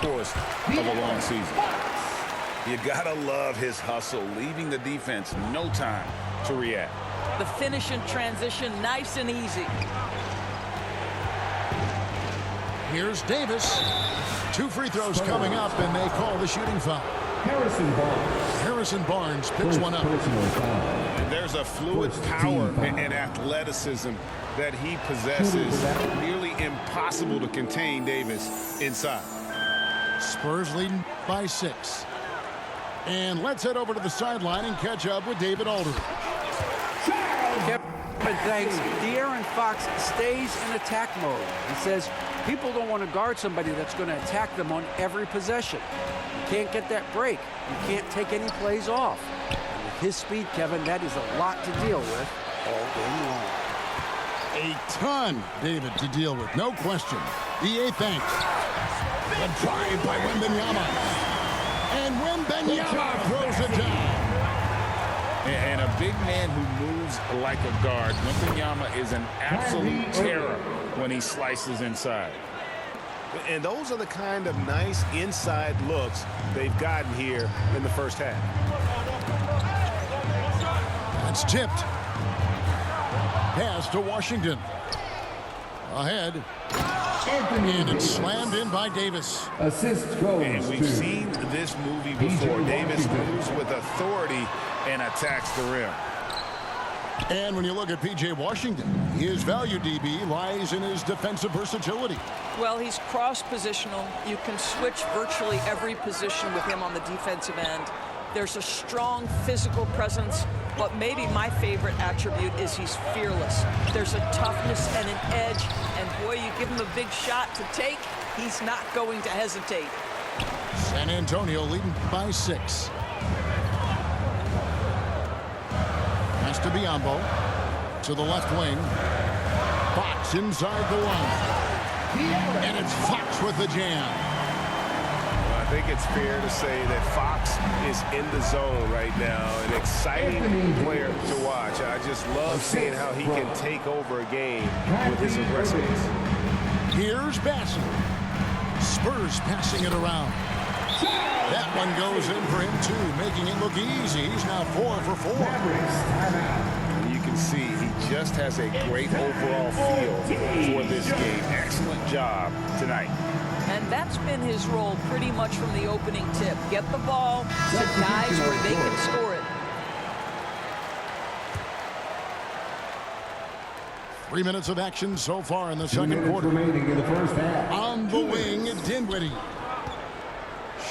course of a long season. You gotta love his hustle, leaving the defense no time to react. The finish in transition, nice and easy. Here's Davis. 2 free throws coming up, and they call the shooting foul. Harrison Barnes picks one up. And there's a fluid power and athleticism that he possesses. Nearly impossible to contain Davis inside. Spurs leading by 6. And let's head over to the sideline and catch up with David Aldridge. Kevin, thanks. De'Aaron Fox stays in attack mode. He says people don't want to guard somebody that's going to attack them on every possession. You can't get that break. You can't take any plays off. And with his speed, Kevin, that is a lot to deal with all game long. A ton, David, to deal with, no question. The 8th bank. The drive by Wembanyama. And Wembanyama throws it down. And a big man who moves like a guard. Wembanyama is an absolute terror when he slices inside. And those are the kind of nice inside looks they've gotten here in the first half. It's tipped. Pass to Washington. Ahead. And it's slammed in by Davis. Assist goes And we've seen this movie before. Davis moves with authority and attacks the rim. And when you look at P.J. Washington, his value, DB, lies in his defensive versatility. Well, he's cross-positional. You can switch virtually every position with him on the defensive end. There's a strong physical presence, but maybe my favorite attribute is he's fearless. There's a toughness and an edge, and boy, you give him a big shot to take, he's not going to hesitate. San Antonio leading by 6. Pass to Biyombo. To the left wing. Fox inside the line. And it's Fox with the jam. I think it's fair to say that Fox is in the zone right now. An exciting player to watch. I just love seeing how he can take over a game with his aggressiveness. Here's Bassett. Spurs passing it around. That one goes in for him, too, making it look easy. He's now 4 for 4. And you can see he just has a great overall feel for this game. Excellent job tonight. And that's been his role pretty much from the opening tip. Get the ball to guys where they can score it. 3 minutes of action so far in the second quarter. remaining in the first half. On the wing, Dinwiddie.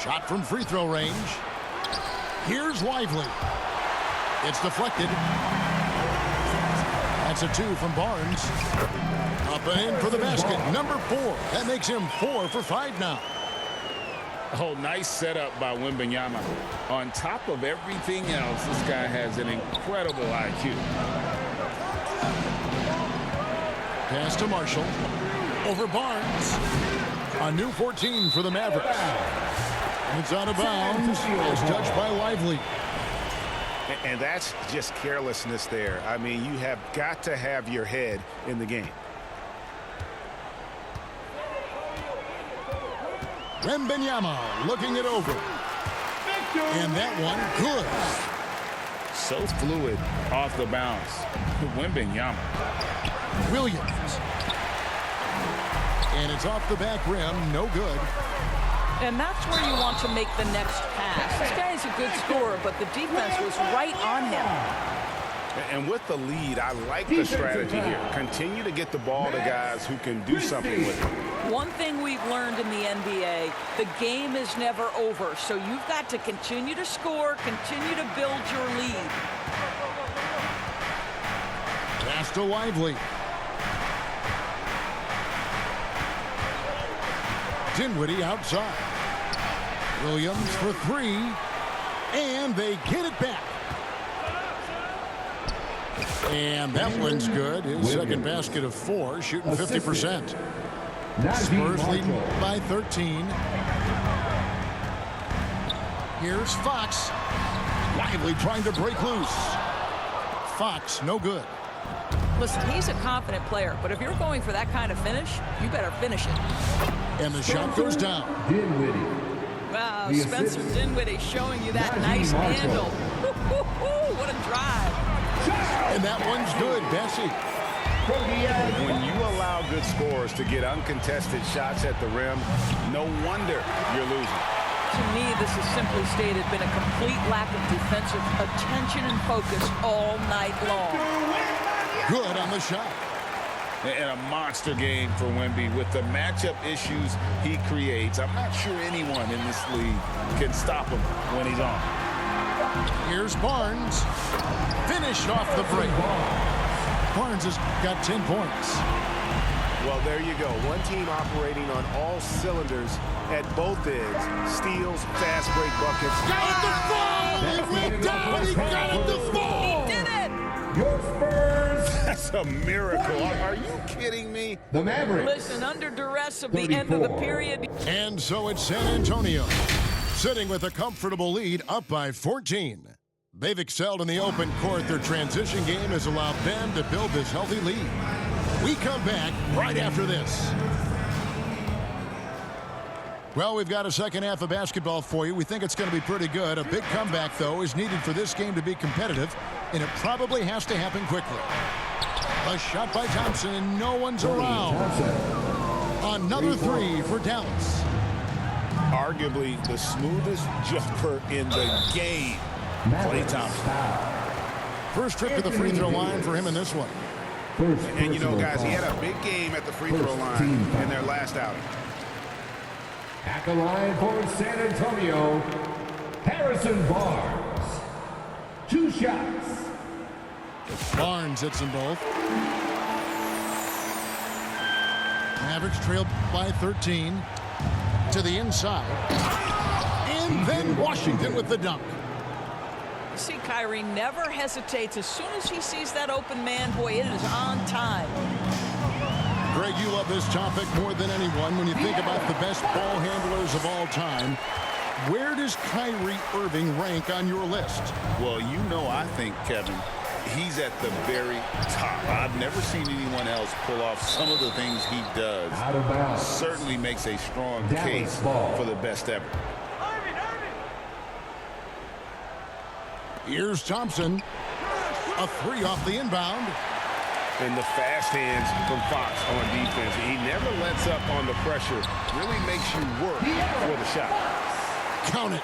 Shot from free throw range. Here's Lively. It's deflected. That's a 2 from Barnes. Up and in for the basket. Number 4. That makes him 4 for 5 now. Oh, nice setup by Wembanyama. On top of everything else, this guy has an incredible IQ. Pass to Marshall. Over Barnes. A new 14 for the Mavericks. It's out of bounds. It's touched by Lively. And that's just carelessness there. I mean, you have got to have your head in the game. Wembanyama looking it over. And that one good. So fluid off the bounce. Wembanyama. Williams. And it's off the back rim. No good. And that's where you want to make the next pass. This guy's a good scorer, but the defense was right on him. And with the lead, I like the strategy here. Continue to get the ball to guys who can do something with it. One thing we've learned in the NBA, the game is never over. So you've got to continue to score, continue to build your lead. Pass to Lively. Dinwiddie outside. Williams for 3. And they get it back. And that one's good. His second basket of 4, shooting 50%. Spurs leading by 13. Here's Fox. Lively trying to break loose. Fox, no good. Listen, he's a confident player, but if you're going for that kind of finish, you better finish it. And the shot goes down. Dinwiddie. Wow, The Spencer assist. Dinwiddie showing you that Najee nice Marshall. handle. Woo-hoo-hoo, what a drive. And that one's good, Bessie. When you allow good scorers to get uncontested shots at the rim, no wonder you're losing. To me, this has simply stated been a complete lack of defensive attention and focus all night long. Good on the shot. And a monster game for Wemby with the matchup issues he creates. I'm not sure anyone in this league can stop him when he's on. Here's Barnes. Finished off the break. Barnes has got 10 points. Well, there you go. One team operating on all cylinders at both ends. Steals, fast break buckets. Got it to fall! He went down! He got it to fall! Did it! Your Spurs. That's a miracle. Are you kidding me? The Mavericks. Listen, under duress of the end of the 34. period. And so it's San Antonio, sitting with a comfortable lead, up by 14. They've excelled in the open court. Their transition game has allowed them to build this healthy lead. We come back right after this. Well, we've got a second half of basketball for you. We think it's going to be pretty good. A big comeback, though, is needed for this game to be competitive, and it probably has to happen quickly. A shot by Thompson, and no one's around. Another three for Dallas. Arguably the smoothest jumper in the game. Klay Thompson. First trip to the free throw line for him in this one. And you know, guys, he had a big game at the free throw line in their last outing. At the line for San Antonio, Harrison Barnes. 2 shots. Barnes hits them both. Mavericks trailed by 13 to the inside. And then Washington with the dunk. You see, Kyrie never hesitates. As soon as he sees that open man, boy, it is on time. Greg, you love this topic more than anyone. When you think about the best ball handlers of all time, where does Kyrie Irving rank on your list? Well, you know, I think, Kevin, he's at the very top. I've never seen anyone else pull off some of the things he does. Out of bounds. Certainly makes a strong Dallas case ball. for the best ever. Here's Thompson. A three off the inbound. And the fast hands from Fox on defense. He never lets up on the pressure. Really makes you work for the shot. Count it.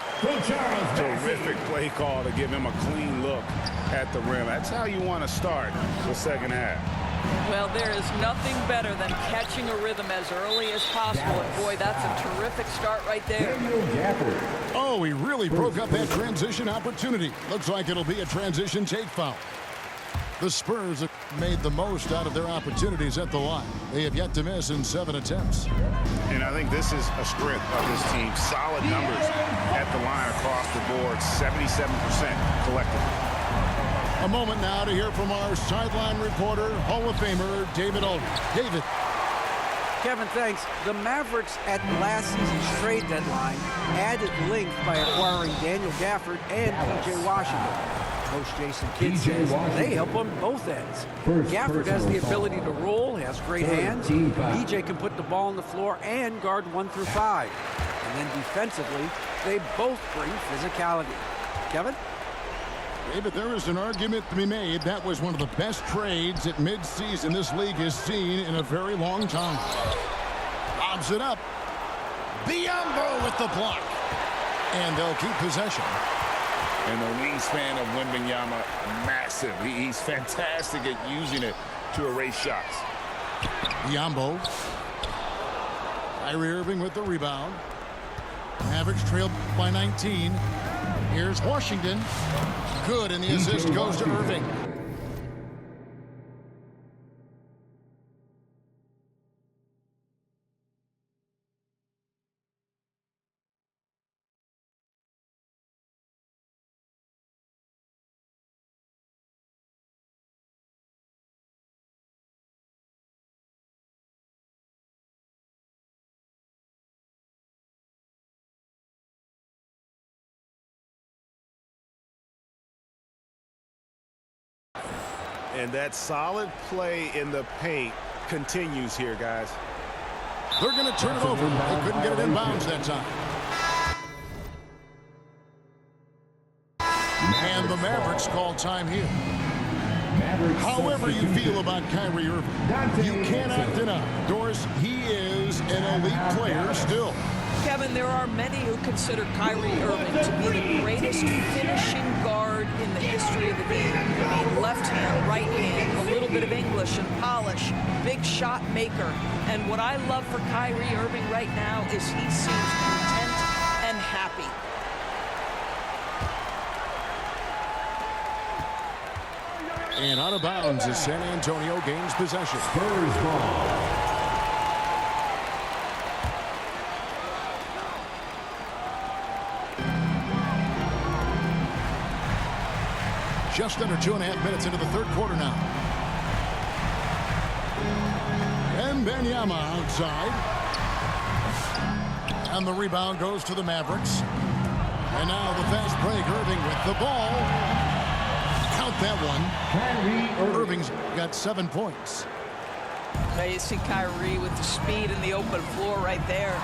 Terrific play call to give him a clean look at the rim. That's how you want to start the second half. Well, there is nothing better than catching a rhythm as early as possible. And boy, that's a terrific start right there. Oh, he really broke up that transition opportunity. Looks like it'll be a transition take foul. The Spurs have made the most out of their opportunities at the line. They have yet to miss in 7 attempts. And I think this is a strength of this team. Solid numbers at the line across the board. 77% collectively. A moment now to hear from our sideline reporter, Hall of Famer David Aldridge. David. Kevin, thanks. The Mavericks at last season's trade deadline added length by acquiring Daniel Gafford and P.J. Washington. Coach Jason Kidd says they help on both ends. Gafford has the ability to roll, has great hands. PJ can put the ball on the floor and guard 1 through 5. And then defensively, they both bring physicality. Kevin? David, there is an argument to be made. That was one of the best trades at midseason this league has seen in a very long time. Lobs it up. Biyombo with the block. And they'll keep possession. And the wingspan of Wembanyama, massive. He's fantastic at using it to erase shots. Biyombo. Kyrie Irving with the rebound. Mavericks trailed by 19. Here's Washington. Good, and the assist goes to Irving. And that solid play in the paint continues here, guys. They're going to turn it over. They couldn't get it in bounds that time. And the Mavericks call time here. However you feel about Kyrie Irving, you cannot deny, Doris, he is an elite player still. Kevin, there are many who consider Kyrie Irving to be the greatest finishing guard in the history of the game. I mean, left hand, right hand, a little bit of English and polish, big shot maker. And what I love for Kyrie Irving right now is he seems content and happy. And out of bounds as San Antonio gains possession. Spurs ball. Just under 2.5 minutes into the third quarter now. And Wembanyama outside. And the rebound goes to the Mavericks. And now the fast break. Irving with the ball. Count that one. Irving's got 7 points. Now you see Kyrie with the speed and the open floor right there.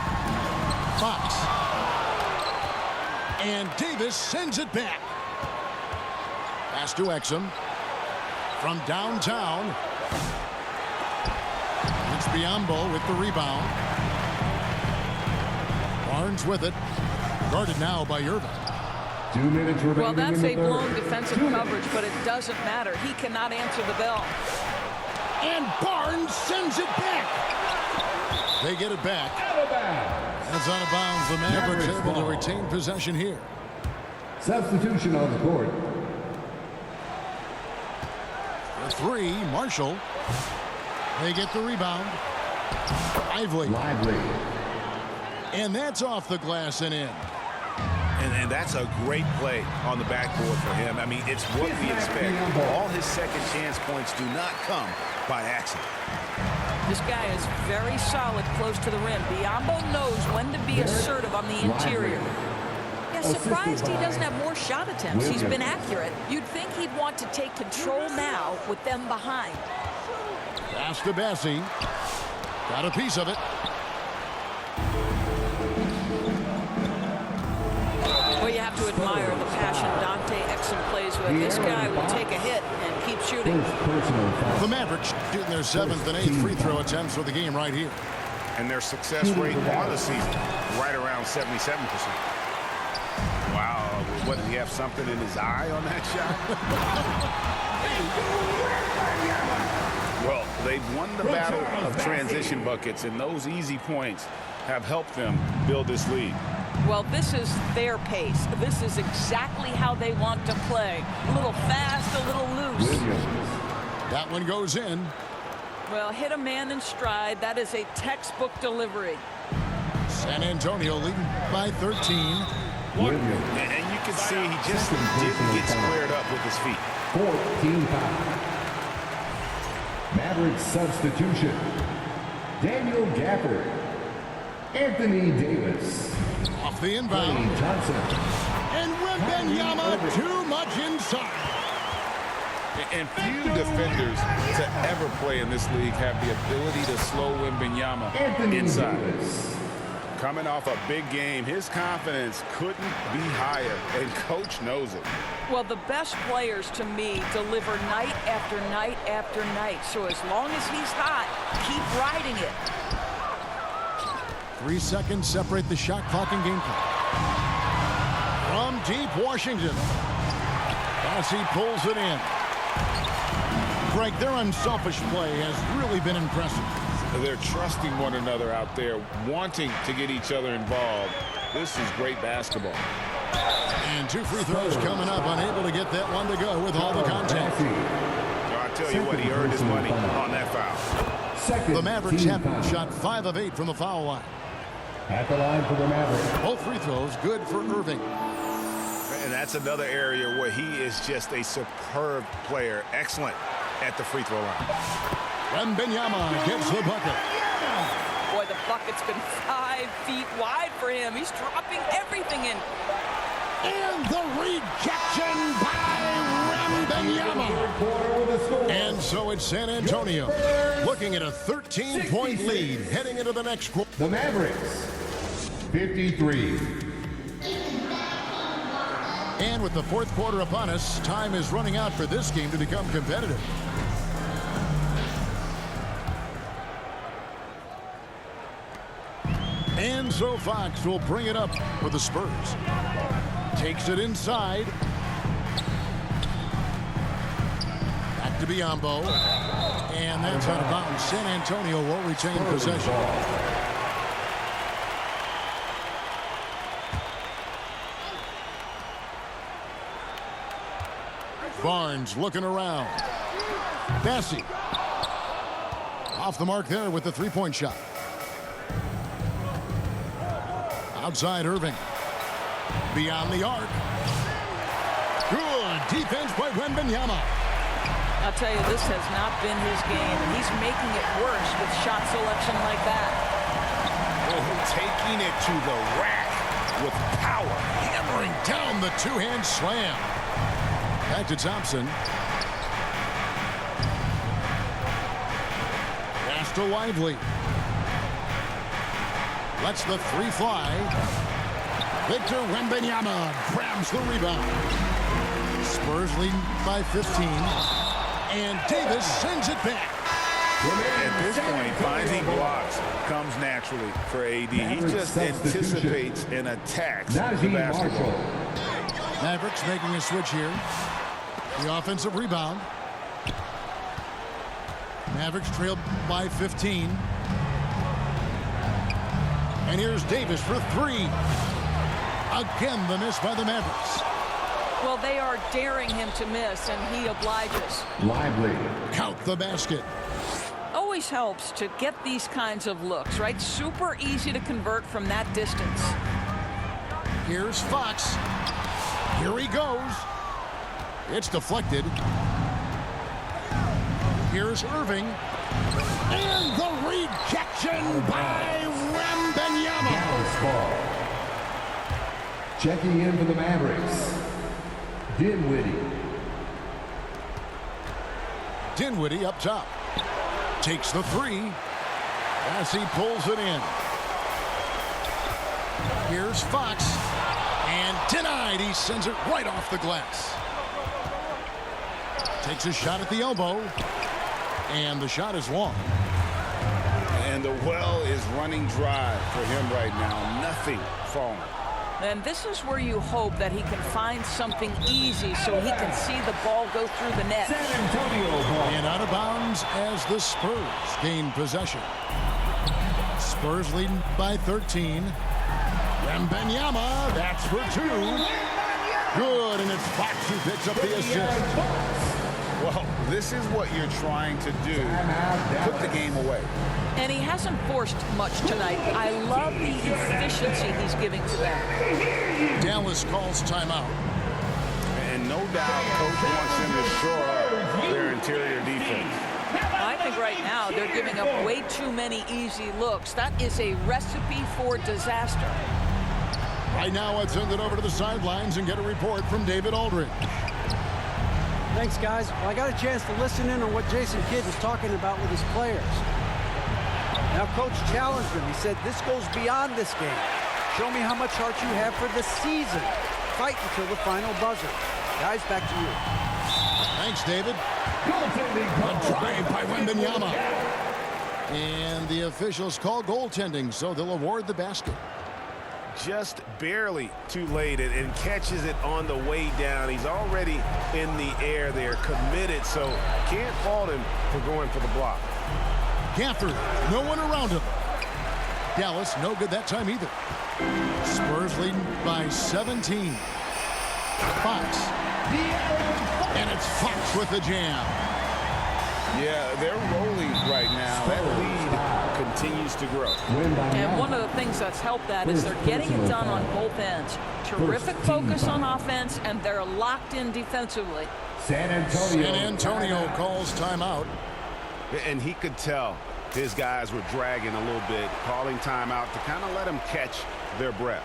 Fox. And Davis sends it back. Pass to Exum. From downtown. It's Biyombo with the rebound. Barnes with it. Guarded now by Irving. 2 minutes remaining. Well, that's a blown defensive coverage, but it doesn't matter. He cannot answer the bell. And Barnes sends it back. They get it back. That's out of bounds. The Mavericks able to retain possession here. Substitution on the court. For 3, Marshall. They get the rebound. Lively. And that's off the glass and in. And that's a great play on the backboard for him. I mean, it's what we expect. All his second chance points do not come by accident. This guy is very solid close to the rim. Biyombo knows when to be assertive on the interior. Yeah, surprised he doesn't have more shot attempts. He's been accurate. You'd think he'd want to take control now with them behind. Pass to Bassie. Got a piece of it. Well, you have to admire the passion Dante Exum plays with. This guy will take a hit and keep shooting. The Mavericks shooting their 7th and 8th free throw attempts for the game right here. And their success rate on the season, right around 77%. Wow, what, did he have something in his eye on that shot? Well, they've won the battle of transition buckets, and those easy points have helped them build this lead. Well, this is their pace. This is exactly how they want to play. A little fast, a little loose. That one goes in. Well, hit a man in stride. That is a textbook delivery. San Antonio leading by 13. And you can see he just didn't get squared up with his feet. 14-5. Mavericks substitution. Daniel Gafford. Anthony Davis. Off the inbound. Johnson. And Wembanyama too much inside. And few defenders to ever play in this league have the ability to slow Wembanyama inside. Davis. Coming off a big game, his confidence couldn't be higher, and coach knows it. Well, the best players to me deliver night after night after night. So as long as he's hot, keep riding it. 3 seconds separate the shot clock and game clock. From deep Washington. Bassie pulls it in. Greg, their unselfish play has really been impressive. They're trusting one another out there, wanting to get each other involved. This is great basketball. And 2 free throws coming up, unable to get that one to go with all the contact. So I tell you what, he earned his money on that foul. The Mavericks have shot 5 of 8 from the foul line. At the line for the Mavericks. Both free throws good for Irving. And that's another area where he is just a superb player. Excellent at the free throw line. Wembanyama gets the bucket. Boy, the bucket's been 5 feet wide for him. He's dropping everything in. And the rejection by Wembanyama. And so it's San Antonio looking at a 13-point lead heading into the next quarter. The Mavericks, 53. And with the fourth quarter upon us, time is running out for this game to become competitive. And so Fox will bring it up for the Spurs. Takes it inside. Back to Biyombo. And that's out of bounds. San Antonio will retain possession. Barnes looking around. Bessie. Off the mark there with the three-point shot. Outside Irving. Beyond the arc. Good defense by Wembanyama. I'll tell you, this has not been his game. He's making it worse with shot selection like that. Taking it to the rack with power. Hammering down the two-hand slam. Back to Thompson. Pass to Lively. Lets the three fly. Victor Wembanyama grabs the rebound. Spurs lead by 15. And Davis sends it back. At this point, finding blocks comes naturally for AD. He just anticipates and attacks the basketball. Mavericks making a switch here. The offensive rebound. Mavericks trail by 15. And here's Davis for three. Again, the miss by the Mavericks. Well, they are daring him to miss, and he obliges. Lively. Count the basket. Always helps to get these kinds of looks, right? Super easy to convert from that distance. Here's Fox. Here he goes. It's deflected. Here's Irving. And the rejection by Wembanyama. Dallas ball. Checking in for the Mavericks, Dinwiddie. Dinwiddie up top. Takes the three. As he pulls it in. Here's Fox. And denied. He sends it right off the glass. Takes a shot at the elbow. And the shot is long. And the well is running dry for him right now. Nothing falling. And this is where you hope that he can find something easy so he can see the ball go through the net. San Antonio ball. And out of bounds as the Spurs gain possession. Spurs leading by 13. Wembanyama, that's for two. Good, and it's Fox who picks up the assist. Well, this is what you're trying to do. Put the game away. And he hasn't forced much tonight. I love the efficiency he's giving to them. Dallas calls timeout. And no doubt coach wants them to shore up their interior defense. I think right now they're giving up way too many easy looks. That is a recipe for disaster. Right now, let's send it over to the sidelines and get a report from David Aldridge. Thanks, guys. Well, I got a chance to listen in on what Jason Kidd was talking about with his players. Now, Coach challenged him. He said, this goes beyond this game. Show me how much heart you have for the season. Fight until the final buzzer. Guys, back to you. Thanks, David. A drive by Wembanyama. And the officials call goaltending, so they'll award the basket. Just barely too late and catches it on the way down. He's already in the air there, committed, so can't fault him for going for the block. Gafford, no one around him. Dallas, no good that time either. Spurs leading by 17. Fox. And it's Fox with the jam. Yeah, they're rolling right now. That lead continues to grow. And one of the things that's helped that is they're getting it done on both ends. Terrific focus on offense, and they're locked in defensively. San Antonio. San Antonio calls timeout. And he could tell his guys were dragging a little bit, calling timeout to kind of let them catch their breath.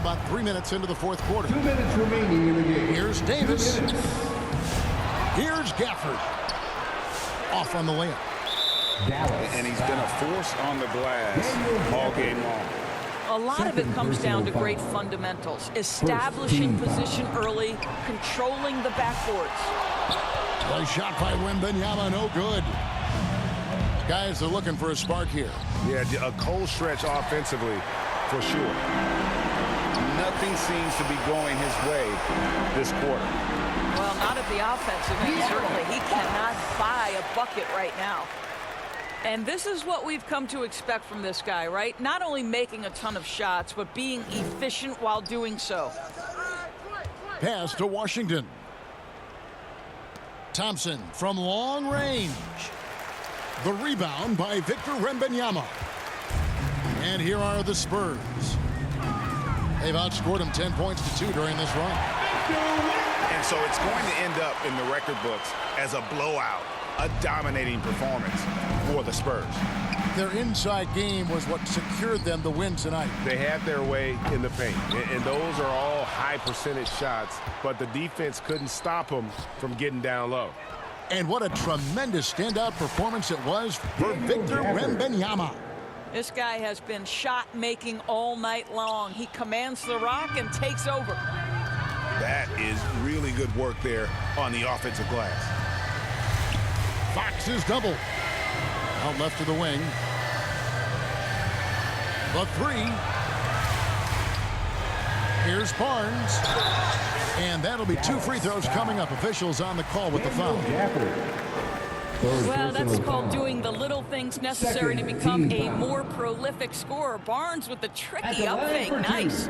about 3 minutes into the fourth quarter. 2 minutes remaining in the game. Here's Davis. Here's Gafford. Off on the layup. Dallas. And he's been a force on the glass all game long. A lot of it comes down to great fundamentals. Establishing position early, controlling the backboards. A shot by Wembanyama, no good. Guys are looking for a spark here. Yeah, a cold stretch offensively, for sure. Nothing seems to be going his way this quarter. Well, not at the offensive end, certainly. He cannot buy a bucket right now. And this is what we've come to expect from this guy, right? Not only making a ton of shots, but being efficient while doing so. Pass to Washington. Thompson from long range. The rebound by Victor Wembanyama. And here are the Spurs. They've outscored him 10 points to 2 during this run. And so it's going to end up in the record books as a blowout, a dominating performance for the Spurs. Their inside game was what secured them the win tonight. They had their way in the paint, and those are all high percentage shots, but the defense couldn't stop them from getting down low. And what a tremendous standout performance it was for Victor Wembanyama. This guy has been shot-making all night long. He commands the rock and takes over. That is really good work there on the offensive glass. Fox is double. Out left to the wing. The three. Here's Barnes. And that'll be 2 free throws coming up. Officials on the call with the foul. Well, that's called doing the little things necessary to become a more prolific scorer. Barnes with the tricky up fake. Nice.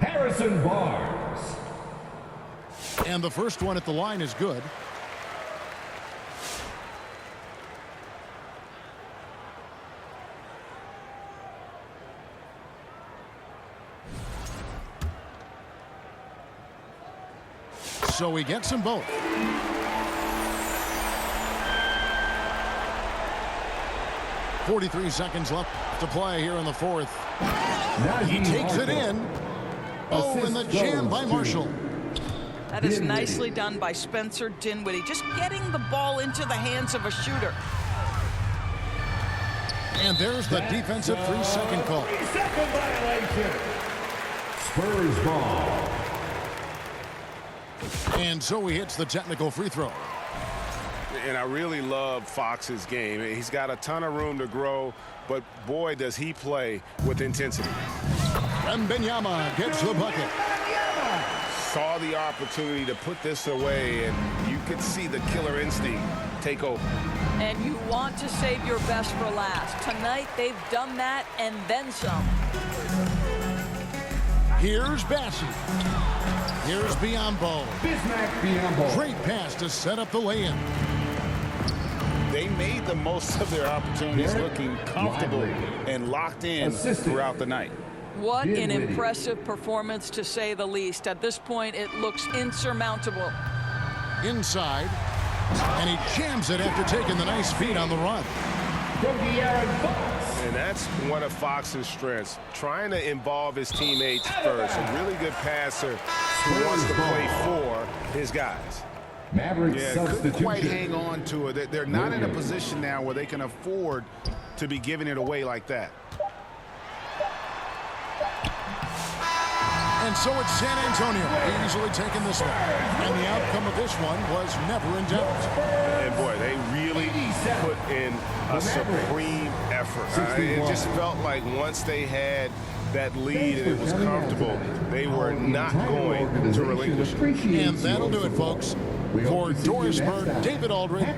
Harrison Barnes. And the first one at the line is good. So he gets them both. .43 seconds left to play here in the fourth. He takes it in. Oh, and the jam by Marshall. That is nicely done by Spencer Dinwiddie. Just getting the ball into the hands of a shooter. And there's the defensive 3-second call. 3-second violation. Spurs ball. And so he hits the technical free throw. And I really love Fox's game. He's got a ton of room to grow, but boy, does he play with intensity. Wembanyama gets the bucket. Saw the opportunity to put this away, and you could see the killer instinct take over. And you want to save your best for last. Tonight, they've done that and then some. Here's Bassey. Here's Biyombo. Bismack Biyombo. Great pass to set up the lay-in. They made the most of their opportunities, looking comfortable and locked in throughout the night. What an impressive performance, to say the least. At this point, it looks insurmountable. Inside. And he jams it after taking the nice feed on the run. And that's one of Fox's strengths, trying to involve his teammates first. A really good passer who wants to play for his guys. Maverick Couldn't quite hang on to it. They're not in a position now where they can afford to be giving it away like that. And so it's San Antonio easily taking this one. And the outcome of this one was never in doubt. And boy, they really put in a supreme effort. It just felt like once they had that lead and it was comfortable, they were not going to relinquish it. And that'll do it, folks. For Doris Burke, David Aldridge,